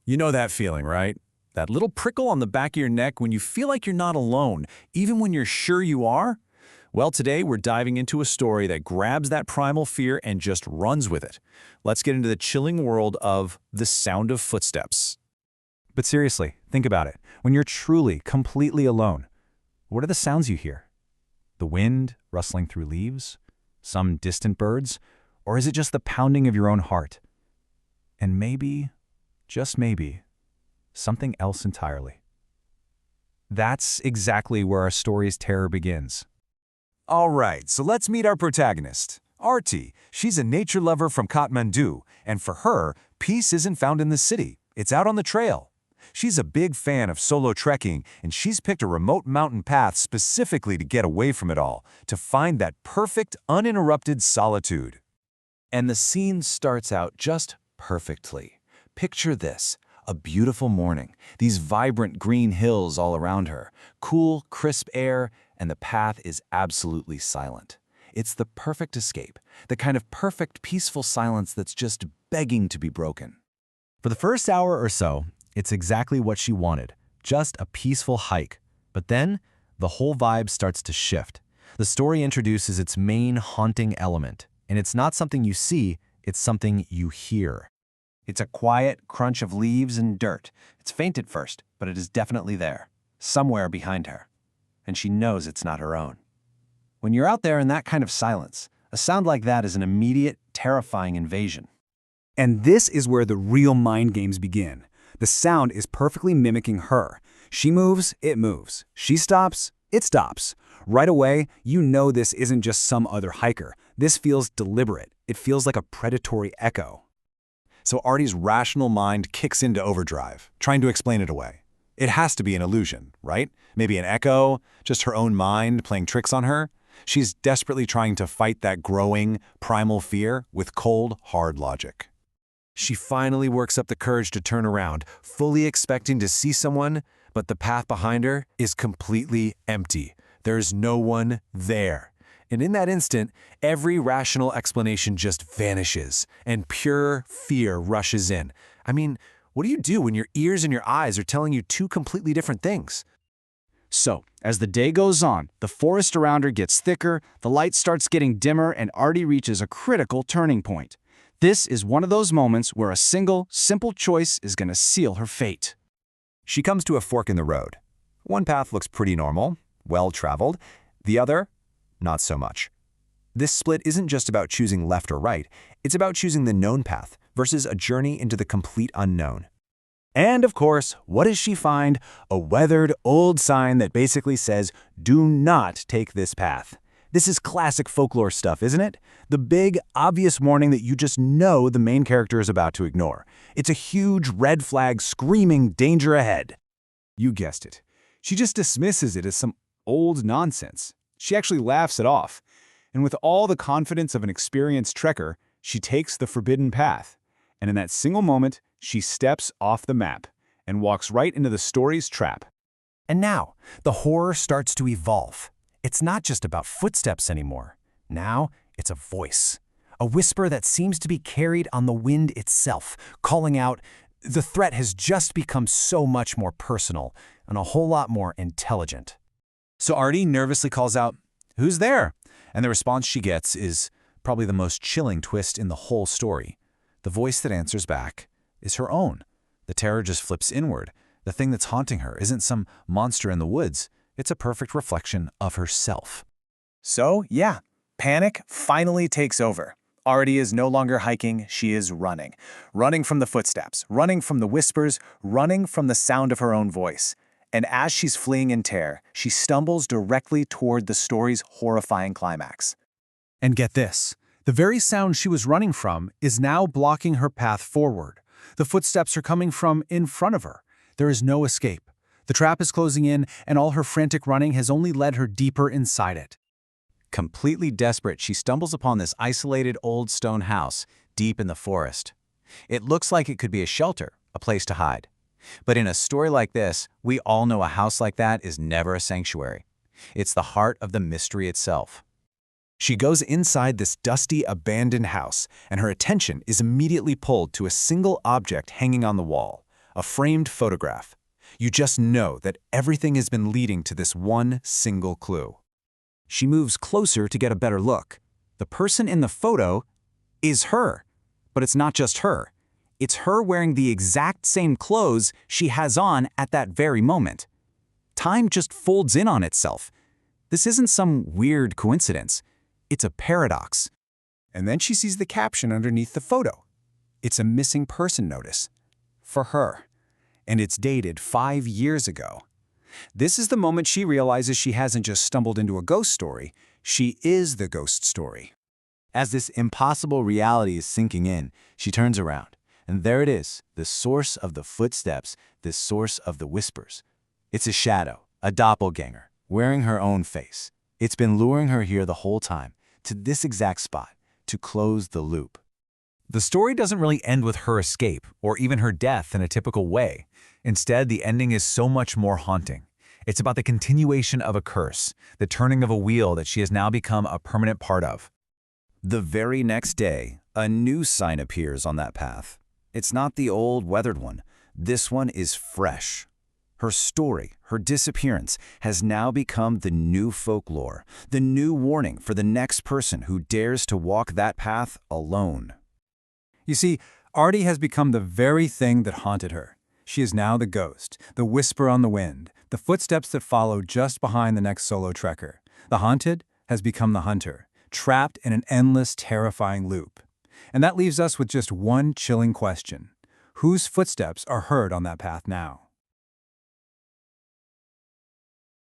You know that feeling, right? That little prickle on the back of your neck when you feel like you're not alone, even when you're sure you are? Well, today we're diving into a story that grabs that primal fear and just runs with it. Let's get into the chilling world of The Sound of Footsteps. But seriously, think about it. When you're truly, completely alone, what are the sounds you hear? The wind rustling through leaves? Some distant birds? Or is it just the pounding of your own heart? And maybe, just maybe, something else entirely. That's exactly where our story's terror begins. All right, so let's meet our protagonist, Arti. She's a nature lover from Kathmandu, and for her, peace isn't found in the city. It's out on the trail. She's a big fan of solo trekking, and she's picked a remote mountain path specifically to get away from it all, to find that perfect, uninterrupted solitude. And the scene starts out just perfectly. Picture this. A beautiful morning, these vibrant green hills all around her, cool, crisp air, and the path is absolutely silent. It's the perfect escape, the kind of perfect, peaceful silence that's just begging to be broken. For the first hour or so, it's exactly what she wanted, just a peaceful hike. But then, the whole vibe starts to shift. The story introduces its main haunting element, and it's not something you see, it's something you hear. It's a quiet crunch of leaves and dirt. It's faint at first, but it is definitely there, somewhere behind her. And she knows it's not her own. When you're out there in that kind of silence, a sound like that is an immediate, terrifying invasion. And this is where the real mind games begin. The sound is perfectly mimicking her. She moves, it moves. She stops, it stops. Right away, you know this isn't just some other hiker. This feels deliberate. It feels like a predatory echo. So Arti's rational mind kicks into overdrive, trying to explain it away. It has to be an illusion, right? Maybe an echo, just her own mind playing tricks on her. She's desperately trying to fight that growing, primal fear with cold, hard logic. She finally works up the courage to turn around, fully expecting to see someone, but the path behind her is completely empty. There's no one there. And in that instant, every rational explanation just vanishes, and pure fear rushes in. I mean, what do you do when your ears and your eyes are telling you two completely different things? So, as the day goes on, the forest around her gets thicker, the light starts getting dimmer, and Arti reaches a critical turning point. This is one of those moments where a single, simple choice is going to seal her fate. She comes to a fork in the road. One path looks pretty normal, well-traveled. The other, not so much. This split isn't just about choosing left or right, it's about choosing the known path versus a journey into the complete unknown. And of course, what does she find? A weathered, old sign that basically says, "Do not take this path." This is classic folklore stuff, isn't it? The big, obvious warning that you just know the main character is about to ignore. It's a huge red flag screaming danger ahead. You guessed it. She just dismisses it as some old nonsense. She actually laughs it off. And with all the confidence of an experienced trekker, she takes the forbidden path. And in that single moment, she steps off the map and walks right into the story's trap. And now, the horror starts to evolve. It's not just about footsteps anymore. Now, it's a voice. A whisper that seems to be carried on the wind itself, calling out. The threat has just become so much more personal and a whole lot more intelligent. So Arti nervously calls out, "Who's there?" And the response she gets is probably the most chilling twist in the whole story. The voice that answers back is her own. The terror just flips inward. The thing that's haunting her isn't some monster in the woods. It's a perfect reflection of herself. So, yeah, panic finally takes over. Arti is no longer hiking, she is running. Running from the footsteps, running from the whispers, running from the sound of her own voice. And as she's fleeing in terror, she stumbles directly toward the story's horrifying climax. And get this, the very sound she was running from is now blocking her path forward. The footsteps are coming from in front of her. There is no escape. The trap is closing in, and all her frantic running has only led her deeper inside it. Completely desperate, she stumbles upon this isolated old stone house deep in the forest. It looks like it could be a shelter, a place to hide. But in a story like this, we all know a house like that is never a sanctuary. It's the heart of the mystery itself. She goes inside this dusty, abandoned house, and her attention is immediately pulled to a single object hanging on the wall, a framed photograph. You just know that everything has been leading to this one single clue. She moves closer to get a better look. The person in the photo is her. But it's not just her. It's her wearing the exact same clothes she has on at that very moment. Time just folds in on itself. This isn't some weird coincidence. It's a paradox. And then she sees the caption underneath the photo. It's a missing person notice. For her. And it's dated 5 years ago. This is the moment she realizes she hasn't just stumbled into a ghost story, she is the ghost story. As this impossible reality is sinking in, she turns around. And there it is, the source of the footsteps, the source of the whispers. It's a shadow, a doppelganger, wearing her own face. It's been luring her here the whole time, to this exact spot, to close the loop. The story doesn't really end with her escape, or even her death in a typical way. Instead, the ending is so much more haunting. It's about the continuation of a curse, the turning of a wheel that she has now become a permanent part of. The very next day, a new sign appears on that path. It's not the old, weathered one. This one is fresh. Her story, her disappearance, has now become the new folklore, the new warning for the next person who dares to walk that path alone. You see, Artie has become the very thing that haunted her. She is now the ghost, the whisper on the wind, the footsteps that follow just behind the next solo trekker. The haunted has become the hunter, trapped in an endless, terrifying loop. And that leaves us with just one chilling question. Whose footsteps are heard on that path now?